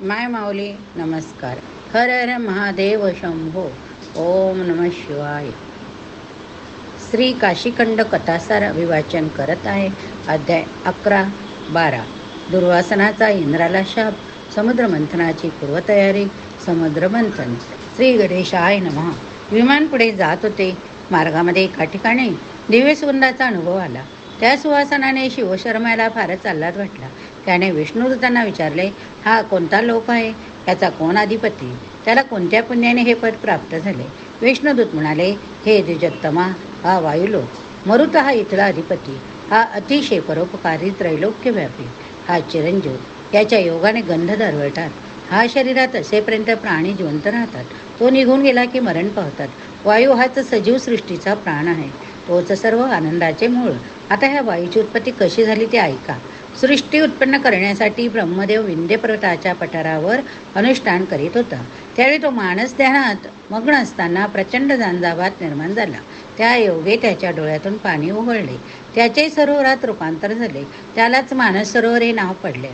माय माऊली नमस्कार. हर हर महादेव शंभो. ओम नम शिवाय. श्री काशीखंड कथासार अभिवाचन करत आहे. अध्याय 11-12. दुर्वासनाचा इंद्राला शाप. समुद्र मंथनाची पूर्वतयारी. समुद्र मंथन. श्री गणेशाय नमः. विमान पुढे जात होते. मार्गामध्ये एका ठिकाणी दिव्य सुगंधाचा अनुभव आला. त्या सुवासनाने शिवशर्माला फारच आल्हाद वाटला. त्याने विष्णुदूतांना विचारले, हा कोणता लोक आहे? याचा कोण अधिपती? त्याला कोणत्या पुण्याने हे पद प्राप्त झाले? विष्णुदूत म्हणाले, हे द्विजोत्तमा, हा वायुलोक. मरुत हा इथला अधिपती. हा अतिशय परोपकारी, त्रैलोक्यव्यापी. हा चिरंजीव. याच्या योगाने गंध दरवळतात. हा शरीरात असेपर्यंत प्राणी जिवंत राहतात. तो निघून गेला की मरण पावतात. वायू हाच सजीव सृष्टीचा प्राण आहे. तोच सर्व आनंदाचे मूळ. आता ह्या वायूची उत्पत्ती कशी झाली ते ऐका. सृष्टी उत्पन्न करण्यासाठी ब्रह्मदेव विंध्य पर्वताच्या पठारावर अनुष्ठान करीत होता. त्यावेळी तो मानस ध्यानात मग्न असताना प्रचंड झंझावात निर्माण झाला. त्या योगे त्याच्या डोळ्यातून पाणी उघळले. त्याचे सरोवरात रूपांतर झाले. त्यालाच मानस सरोवर हे नाव पडले.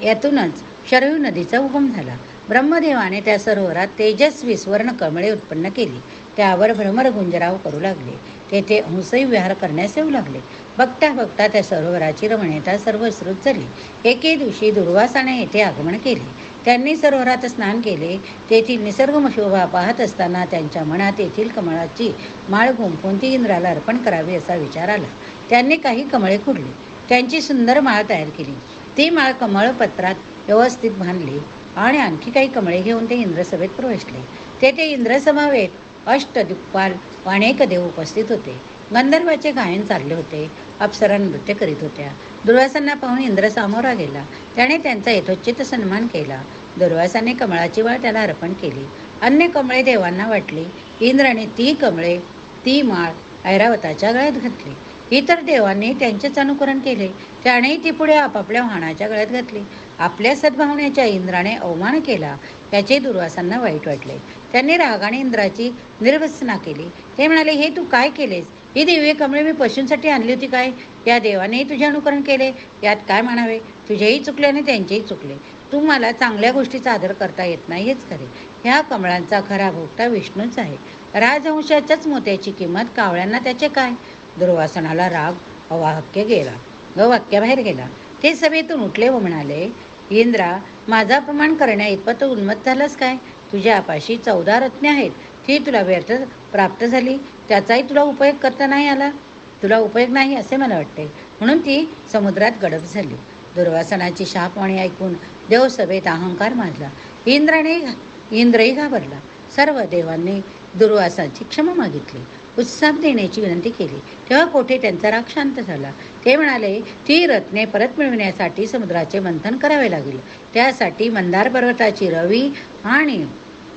यातूनच शरयू नदीचा उगम झाला. ब्रह्मदेवाने त्या सरोवरात तेजस्वी स्वर्ण कमळे उत्पन्न केली. त्यावर भ्रमर गुंजराव करू लागले. तेथे हंसही विहार करण्यास येऊ लागले. बघता बघता त्या सरोवराची रमणीयता सर्वश्रुत झाली. एके दिवशी दुर्वासाने येथे आगमन केले. त्यांनी सरोवरात स्नान केले. तेथील निसर्ग शोभा पाहत असताना त्यांच्या मनात येथील कमळाची माळ गुंफून ती इंद्राला अर्पण करावी असा विचार आला. त्यांनी काही कमळे खुडली. त्यांची सुंदर माळ तयार केली. ती माळ कमळपत्रात व्यवस्थित बांधली आणि आणखी काही कमळे घेऊन ते इंद्रसभेत प्रवेशले. तेथे इंद्रसभावेत अष्टदिक्पाल व अनेक देव उपस्थित होते. गंधर्वाचे गायन चालले होते. अप्सरा नृत्य करीत होत्या. दुर्वासांना पाहून इंद्र सामोरा गेला. त्याने त्यांचा यथोचित सन्मान केला. दुर्वासाने कमळाची माळ त्याला अर्पण केली. अन्य कमळे देवांना वाटली. इंद्राने ती माळ ऐरावताच्या गळ्यात घातली. इतर देवांनी त्यांचेच अनुकरण केले. त्याने ती पुढे आपापल्या वाहनाच्या गळ्यात घातली. आपल्या सद्भावनेच्या इंद्राने अवमान केला याचे दुर्वासांना वाईट वाटले. त्यांनी रागाने इंद्राची निर्वसना केली. ते म्हणाले, हे तू काय केलेस? ही दिव्य कमळे मी पशूंसाठी आणली होती काय? या देवानेही तुझे अनुकरण केले. यात काय म्हणावे? तुझेही चुकले आणि त्यांचेही चुकले. तू मला चांगल्या गोष्टीचा आदर करता येत नाही हेच खरे. ह्या कमळांचा खरा भोगता विष्णूच आहे. राजवंशाच्याच मोत्याची किंमत, कावळ्यांना त्याचे काय? दुर्वासनाला राग वाक्याबाहेर गेला. ते सभेतून उठले व म्हणाले, इंद्रा, माझा अपमान करण्या इतपत उन्मत्त झालास काय? तुझ्या आपाशी 14 रत्ने आहेत. ती तुला व्यर्थ प्राप्त झाली. त्याचाही तुला उपयोग करता नाही आला. तुला उपयोग नाही असे मला वाटते. म्हणून ती समुद्रात गडप झाली. दुर्वासनाची शापवाणी ऐकून देवसभेत अहंकार माजला. इंद्रही घाबरला. सर्व देवांनी दुर्वासाची क्षमा मागितली. उत्साह देण्याची विनंती केली. तेव्हा कोठे त्यांचा राग शांत झाला. ते म्हणाले, ती रत्ने परत मिळविण्यासाठी समुद्राचे मंथन करावे लागेल. त्यासाठी मंदार पर्वताची रवी आणि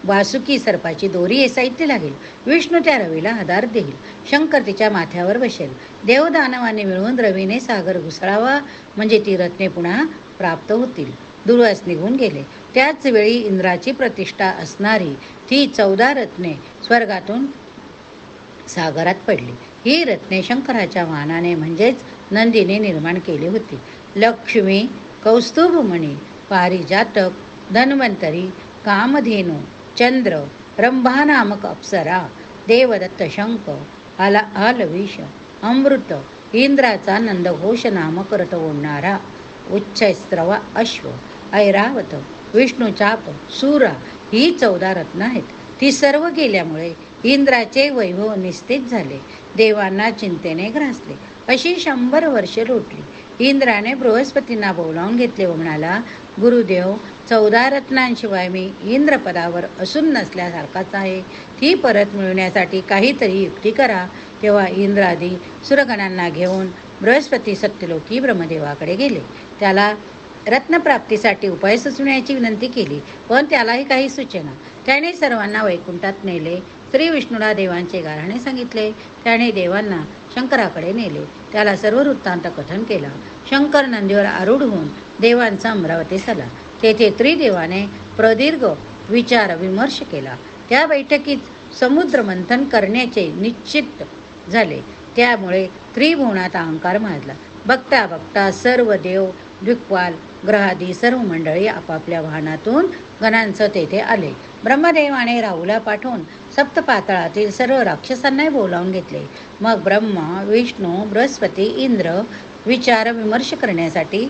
वासुकी सर्पाची दोरी साहित्य लागेल. विष्णू त्या रवीला आधार देईल. शंकर तिच्या माथ्यावर बसेल. देवदानवाने मिळून रवीने सागर घुसळावा, म्हणजे ती रत्ने पुन्हा प्राप्त होतील. दुर्वास निघून गेले. त्याच वेळी इंद्राची प्रतिष्ठा असणारी ती 14 रत्ने स्वर्गातून सागरात पडली. ही रत्ने शंकराच्या वाहनाने म्हणजेच नंदीने निर्माण केली होती. लक्ष्मी, कौस्तुभमणी, पारिजातक, धन्वंतरी, कामधेनू, चंद्र, रंभा नामक अप्सरा, देवदत्त शंख, आलविष, अमृत, इंद्राचा नंदघोष नामक रथ ओढणारा उच्चस्त्रवा अश्व, ऐरावत, विष्णुचाप, सुरा ही 14 रत्न आहेत. ती सर्व गेल्यामुळे इंद्राचे वैभव निस्तेज झाले. देवांना चिंतेने ग्रासले. अशी 100 वर्षे लोटली. इंद्राने बृहस्पतींना बोलावून घेतले व म्हणाला, गुरुदेव, 14 रत्नांशिवाय मी इंद्रपदावर असून नसल्यासारखाच आहे. ती परत मिळवण्यासाठी काहीतरी युक्ती करा. तेव्हा इंद्रादी सुरगणांना घेऊन बृहस्पती सत्यलोकी ब्रह्मदेवाकडे गेले. त्याला रत्नप्राप्तीसाठी उपाय सुचवण्याची विनंती केली, पण त्यालाही काही सुचेना. त्याने सर्वांना वैकुंठात नेले. श्री विष्णूला देवांचे गाऱ्हाणे सांगितले. त्याने देवांना शंकराकडे नेले. त्याला सर्व वृत्तांत कथन केला. शंकर नंदीवर आरूढ होऊन देवांचा अमरावतीस आला. तेथे त्रिदेवाने प्रदीर्घ विचार विमर्श केला. त्या बैठकीत समुद्र मंथन करण्याचे निश्चित झाले. त्यामुळे त्रिभुवनात अहंकार माजला. बघता बघता सर्व देव, दिक्पाल, ग्रहादी सर्व मंडळी आपापल्या वाहनातून गणांचं तेथे आले. ब्रह्मदेवाने राहूला पाठवून सप्तपाताळातील सर्व राक्षसांनाही बोलावून घेतले. मग ब्रह्मा, विष्णू, बृहस्पती, इंद्र विचार विमर्श करण्यासाठी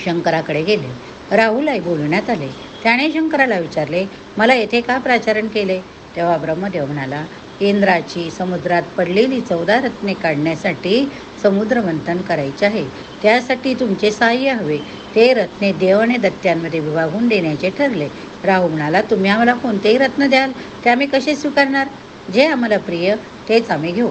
शंकराकडे गेले. राहूलाही बोलवण्यात आले. त्याने शंकराला विचारले, मला येथे का प्राचारण केले? तेव्हा ब्रह्मदेव म्हणाला, इंद्राची समुद्रात पडलेली 14 रत्ने काढण्यासाठी समुद्र मंथन करायचे आहे. त्यासाठी तुमचे सहाय्य हवे. ते रत्ने देव आणि दैत्यांमध्ये विभागून देण्याचे ठरले. राहू म्हणाला, तुम्ही आम्हाला कोणतेही रत्न द्याल ते आम्ही कसे स्वीकारणार? जे आम्हाला प्रिय तेच आम्ही घेऊ.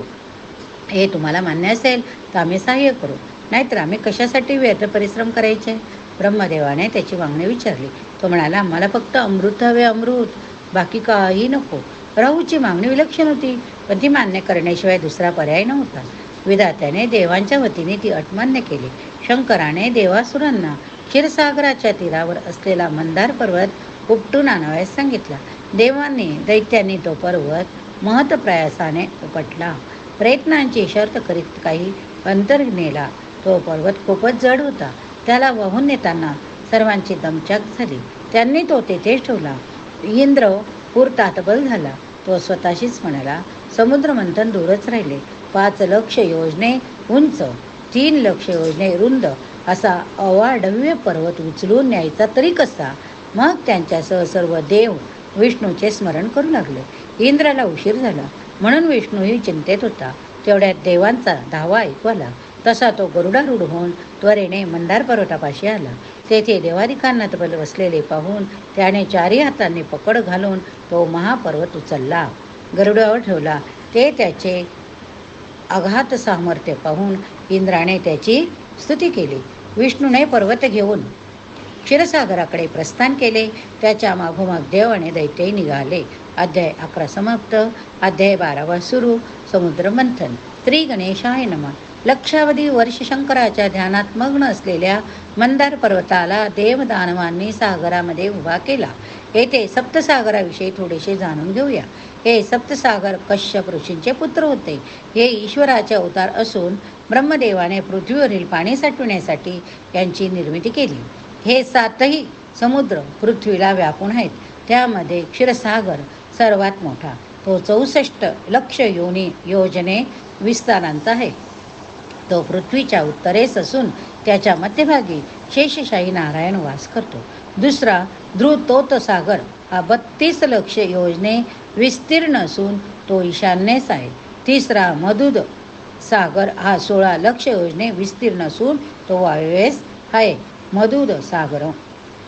हे तुम्हाला मान्य असेल तर आम्ही सहाय्य करू, नाहीतर आम्ही कशासाठी व्यर्थ परिश्रम करायचे? ब्रह्मदेवाने त्याची मागणी विचारली. तो म्हणाला, आम्हाला फक्त अमृत हवे, अमृत, बाकी काही नको. राहूची मागणी विलक्षण होती, पण ती मान्य करण्याशिवाय दुसरा पर्याय नव्हता. विधात्याने देवांच्या वतीने ती अट मान्य केली. शंकराने देवासुरांना क्षीरसागराच्या तीरावर असलेला मंदार पर्वत उपटून आणावयास सांगितला. देवांनी दैत्यांनी तो पर्वत महत्प्रयासाने उपटला. प्रयत्नांची शर्त करीत काही अंतर नेला. तो पर्वत खूपच जड होता. त्याला वाहून नेताना सर्वांची दमछाक झाली. त्यांनी तो तेथेच ठेवला. इंद्र पुरतातबल झाला. तो स्वतःशीच म्हणाला, समुद्र मंथन दूरच राहिले. 5 लक्ष योजने उंच, 3 लक्ष योजने रुंद असा अवाढव्य पर्वत उचलून न्यायचा तरी कसा? मग त्यांच्यासह सर्व देव विष्णूचे स्मरण करू लागले. इंद्राला उशीर झाला म्हणून विष्णूही चिंतेत होता. तेवढ्यात देवांचा धावा ऐकू आला. तसा तो गरुडारूढ होऊन त्वरेने मंदार पर्वतापाशी आला. तेथे देवादिकांना तबल बसलेले पाहून त्याने 4ही हातांनी पकड घालून तो महापर्वत उचलला, गरुडावर ठेवला. ते त्याचे अघात सामर्थ्य पाहून इंद्राने त्याची स्तुती केली. विष्णूने पर्वत घेऊन क्षीरसागराकडे प्रस्थान केले. त्याच्या मागोमाग देव आणि दैत्य निघाले. अध्याय 11 समाप्त. अध्याय 12 सुरू. समुद्र मंथन. श्री गणेशाय नमः. लक्षावधी वर्ष शंकराच्या ध्यानात मग्न असलेल्या मंदार पर्वताला देवदानवांनी सागरामध्ये उभा केला. येथे सप्तसागराविषयी थोडेसे जाणून घेऊया. हे सप्तसागर कश्यप ऋषींचे पुत्र होते. हे ईश्वराचे अवतार असून ब्रह्मदेवाने पृथ्वीवरील पाणी साठवण्यासाठी यांची निर्मिती केली. हे 7ही समुद्र पृथ्वीला व्यापून आहेत. त्यामध्ये क्षीरसागर सर्वात मोठा. तो 64 लक्ष योजने विस्तारांचा आहे. तो पृथ्वीच्या उत्तरेस असून त्याच्या मध्यभागी शेषशाही नारायण वास करतो. दुसरा धृतोत सागर हा 32 लक्ष योजने विस्तीर्ण असून तो ईशान्येस आहे. तिसरा मधुद सागर हा 16 लक्ष योजने विस्तीर्ण असून तो वायव्येस आहे. मधुद सागर.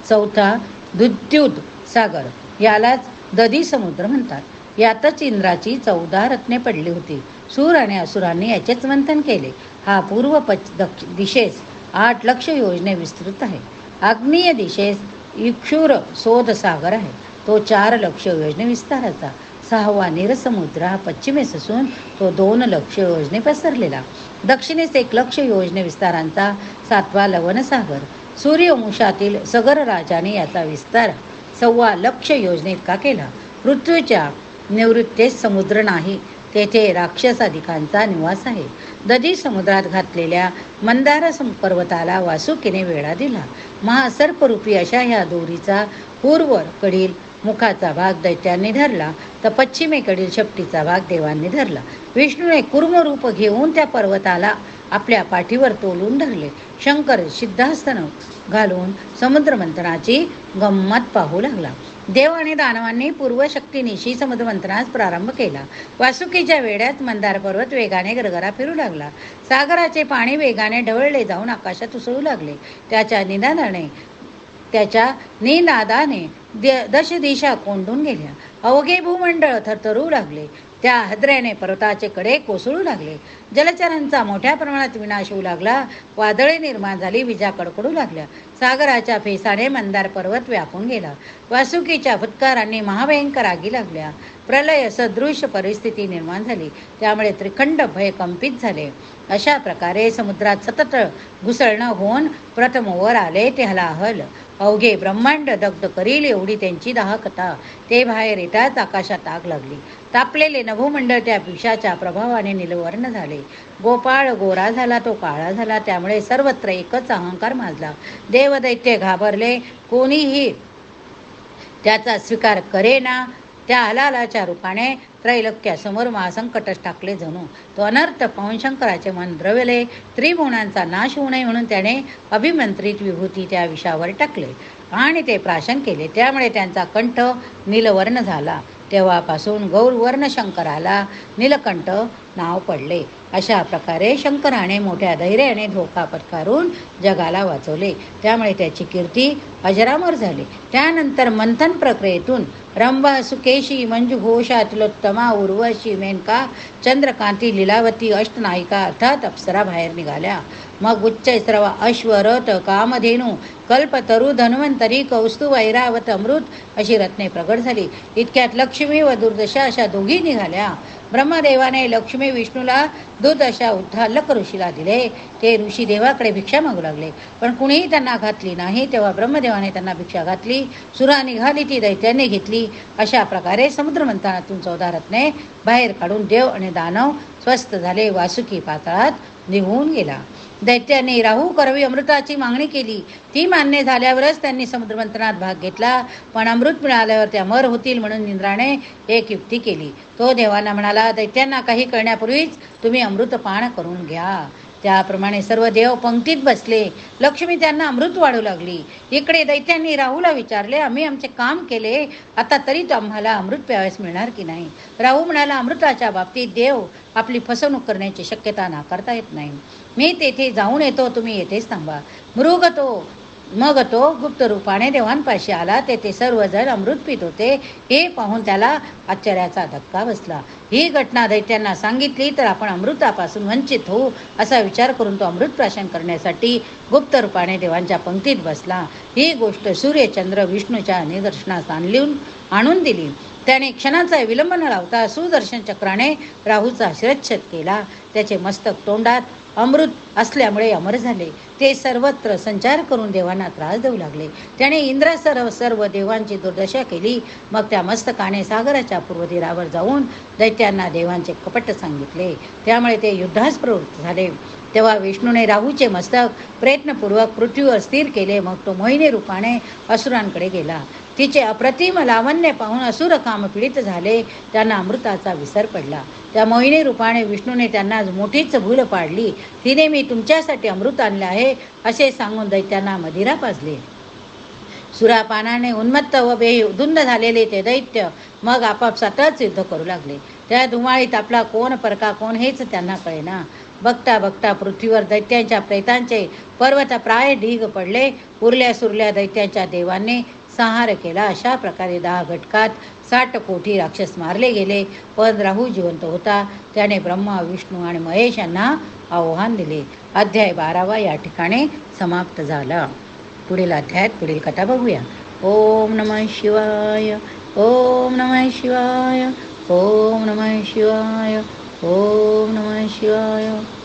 चौथा दुद्युत सागर, यालाच दधी समुद्र म्हणतात. यातच इंद्राची 14 रत्ने पडली होती. सूर आणि असुरांनी याचेच मंथन केले. हा पूर्व दिशेस 8 लक्ष योजने विस्तृत आहे. आग्नेय दिशेस इक्षुर शोध सागर आहे. तो 4 लक्ष योजने विस्ताराचा. 6वा नीरसमुद्र हा पश्चिमेस असून तो 2 लक्ष योजने पसरलेला. दक्षिणेस 1 लक्ष योजने विस्तारांचा 7वा लवणसागर. सूर्यवंशातील सगर राजाने याचा विस्तार 1.25 लक्ष योजने इतका केला. पृथ्वीच्या निवृत्तेस समुद्र नाही, तेथे राक्षसाधिकांचा निवास आहे. दधी समुद्रात घातलेल्या मंदार पर्वताला वासुकीने वेढा दिला. महासर्परूपी अशा ह्या दोरीचा पूर्वेकडील मुखाचा भाग दैत्यांनी धरला, तर पश्चिमेकडील शेपटीचा भाग देवांनी धरला. विष्णूने कूर्मरूप घेऊन त्या पर्वताला आपल्या पाठीवर तोलून धरले. शंकर सिद्धासन घालून समुद्रमंथनाची गंमत पाहू लागला. देव आणि दानवांनी पूर्वशक्तीनिशी समुद्रमंथनास प्रारंभ केला. वासुकीच्या वेड्यात मंदार पर्वत वेगाने गरगरा फिरू लागला. सागराचे पाणी वेगाने ढवळले जाऊन आकाशात उसळू लागले. त्याच्या निनादाने 10 दिशा कोंडून गेल्या. अवघे भूमंडळ थरथरू लागले. त्या हद्र्याने पर्वताचे कडे कोसळू लागले. जलचरांचा मोठ्या प्रमाणात विनाश होऊ लागला. वादळे निर्माण झाली. विजा कडकडू लागल्या. सागराच्या फेसाने मंदार पर्वत व्यापून गेला. वासुकीच्या फुत्कारांनी महाभयंकर आगी लागल्या. प्रलय सदृश परिस्थिती निर्माण झाली. त्यामुळे त्रिखंड भय कंपित झाले. अशा प्रकारे समुद्रात सतत घुसळणं होऊन प्रथम वर आले ते हलाहल. अवघे ब्रह्मांड दग्ध करील एवढी त्यांची दाहकथा. ते बाहेर येताच आकाशात आग लागली. तापलेले नभोमंडळ त्या विषाच्या प्रभावाने निलवर्ण झाले. गोपाळ गोरा झाला, तो काळा झाला. त्यामुळे सर्वत्र एकच अहंकार माजला. देवदैत्य घाबरले. कोणीही त्याचा स्वीकार करेना. त्या हलालाच्या रूपाने त्रैलोक्यासमोर महासंकटच टाकले जणू. तो अनर्थ पाहून शंकराचे मन द्रवले. त्रिभुवनांचा नाश होऊ नये म्हणून त्याने अभिमंत्रित विभूती त्या विषावर टाकले आणि ते प्राशन केले. त्यामुळे त्यांचा कंठ नीलवर्ण झाला. तेव्हापासून गौरवर्ण शंकराला नीलकंठ नाव पडले. अशा प्रकारे शंकराने मोठ्या धैर्याने धोका पत्करून जगाला वाचवले. त्यामुळे त्याची कीर्ती अजरामर झाली. त्यानंतर मंथन प्रक्रियेतून रंभा, सुकेशी, मंजुघोषा, तिलोत्तमा, उर्वशी, मेनका, चंद्रकांती, लीलावती, अष्टनायिका अर्थात अप्सरा बाहेर निघाल्या. मग उच्चैस्रवा, अश्व, रथ, कामधेनू, कल्पतरू, धन्वंतरी, कौस्तुभ, ऐरावत, अमृत अशी रत्ने प्रगट झाली. इतक्यात लक्ष्मी व दुर्दशा अशा दोघी निघाल्या. ब्रह्मदेवाने लक्ष्मी विष्णूला दुर्दशा उद्धालक ऋषीला दिले. ते ऋषी देवाकडे भिक्षा मागू लागले, पण कुणीही त्यांना घातली नाही. तेव्हा ब्रह्मदेवाने त्यांना भिक्षा घातली. सुरा निघाली, ती दैत्याने घेतली. अशा प्रकारे समुद्रमंथनातून 14 रत्ने बाहेर काढून देव आणि दानव स्वस्थ झाले. वासुकी पाताळात निघून गेला. दैत्याने राहू करवी अमृताची मागणी केली. ती मान्य झाल्यावरच त्यांनी समुद्रमंथनात भाग घेतला. पण अमृत मिळाल्यावर त्या अमर होतील म्हणून इंद्राने एक युक्ती केली. तो देवांना म्हणाला, दैत्यांना काही करण्यापूर्वीच तुम्ही अमृत पान करून घ्या. त्याप्रमाणे सर्व देव पंक्तीत बसले. लक्ष्मी त्यांना अमृत वाढू लागली. इकडे दैत्यांनी राहूला विचारले, आम्ही आमचे काम केले, आता तरी तो आम्हाला अमृत प्यावयास मिळणार की नाही. राहू म्हणाला, अमृताच्या बाबतीत देव आपली फसवणूक करण्याची शक्यता नाकारता येत नाही. मी तेथे जाऊन येतो, तुम्ही येथेच थांबा. मग तो गुप्त रूपाने देवांपाशी आला. तेथे सर्वजण अमृत पित होते. हे पाहून त्याला आश्चर्याचा धक्का बसला. ही घटना दैत्यांना सांगितली तर आपण अमृतापासून वंचित होऊ असा विचार करून तो अमृत प्राशन करण्यासाठी गुप्त रूपाने देवांच्या पंक्तीत बसला. ही गोष्ट सूर्यचंद्र विष्णूच्या निदर्शनास आणून दिली. त्याने क्षणाचा विलंब न लावता सुदर्शन चक्राने राहूचा शिरच्छेद केला. त्याचे मस्तक तोंडात अमृत असल्यामुळे अमर झाले. ते सर्वत्र संचार करून देवांना त्रास देऊ लागले. त्याने इंद्रासह सर्व देवांची दुर्दशा केली. मग त्या मस्तकाने सागराच्या पूर्व तीरावर जाऊन दैत्यांना देवांचे कपट सांगितले. त्यामुळे ते युद्धास प्रवृत्त झाले. तेव्हा विष्णूने राहूचे मस्तक प्रयत्नपूर्वक पृथ्वीवर स्थिर केले. मग तो मोहिनी रूपाने असुरांकडे गेला. तिचे अप्रतिम लावण्य पाहून असुर कामपीडित झाले. त्यांना अमृताचा विसर पडला. त्या मोहिनी रूपाने विष्णूने त्यांना मोठीच भूल पाडली. तिने मी तुमच्यासाठी अमृत आणले आहे असे सांगून दैत्यांना मदिरा पाजले. सुरापानाने उन्मत्त व बेधुंद झालेले ते दैत्य मग आपापसातच युद्ध करू लागले. त्या धुमाळीत आपला कोण परका कोण हेच त्यांना कळेना. बघता बघता पृथ्वीवर दैत्यांच्या प्रेतांचे पर्वत प्राय ढीग पडले. उरल्या सुरल्या दैत्यांच्या देवांनी संहार केला. अशा प्रकारे 10 घटकात 60 कोटी राक्षस मारले गेले. पण राहू जिवंत होता. त्याने ब्रह्मा, विष्णू आणि महेश यांना आव्हान दिले. अध्याय 12 या ठिकाणी समाप्त झाला. पुढील अध्यायात पुढील कथा बघूया. ओम नमः शिवाय. ओम नमः शिवाय. ओम नमः शिवाय. ओम नमः शिवाय.